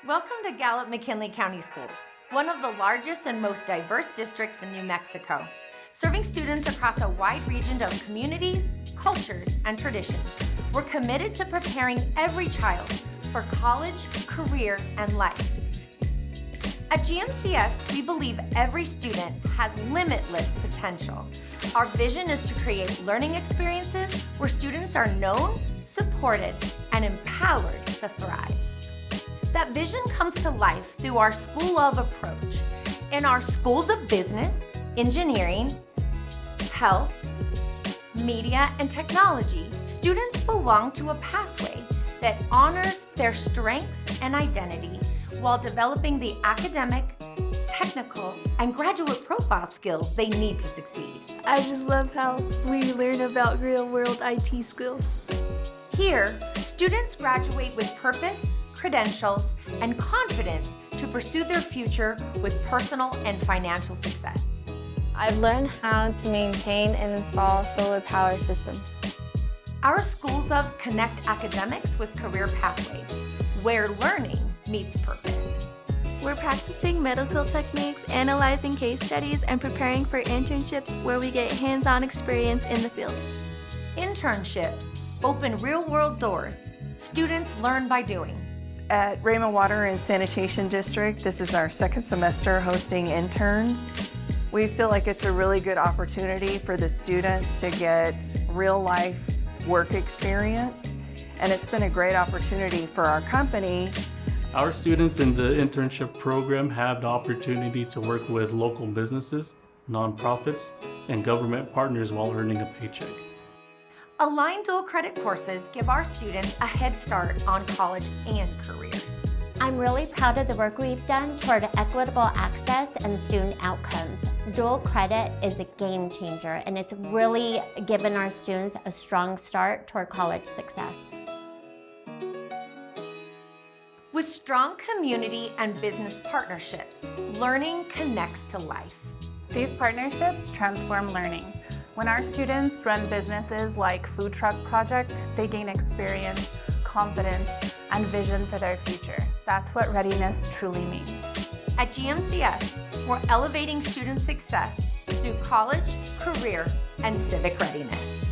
Welcome to Gallup-McKinley County Schools, one of the largest and most diverse districts in New Mexico, serving students across a wide region of communities, cultures, and traditions. We're committed to preparing every child for college, career, and life. At GMCS, we believe every student has limitless potential. Our vision is to create learning experiences where students are known, supported, and empowered to thrive. That vision comes to life through our School of approach. In our schools of business, engineering, health, media, and technology, students belong to a pathway that honors their strengths and identity while developing the academic, technical, and graduate profile skills they need to succeed. I just love how we learn about real-world IT skills. Here, students graduate with purpose, credentials, and confidence to pursue their future with personal and financial success. I've learned how to maintain and install solar power systems. Our schools of connect academics with career pathways, where learning meets purpose. We're practicing medical techniques, analyzing case studies, and preparing for internships where we get hands-on experience in the field. Internships open real-world doors. Students learn by doing. At Raymond Water and Sanitation District, this is our second semester hosting interns. We feel like it's a really good opportunity for the students to get real-life work experience, and it's been a great opportunity for our company. Our students in the internship program have the opportunity to work with local businesses, nonprofits, and government partners while earning a paycheck. Aligned dual credit courses give our students a head start on college and careers. I'm really proud of the work we've done toward equitable access and student outcomes. Dual credit is a game changer, and it's really given our students a strong start toward college success. With strong community and business partnerships, learning connects to life. These partnerships transform learning. When our students run businesses like Food Truck Project, they gain experience, confidence, and vision for their future. That's what readiness truly means. At GMCS, we're elevating student success through college, career, and civic readiness.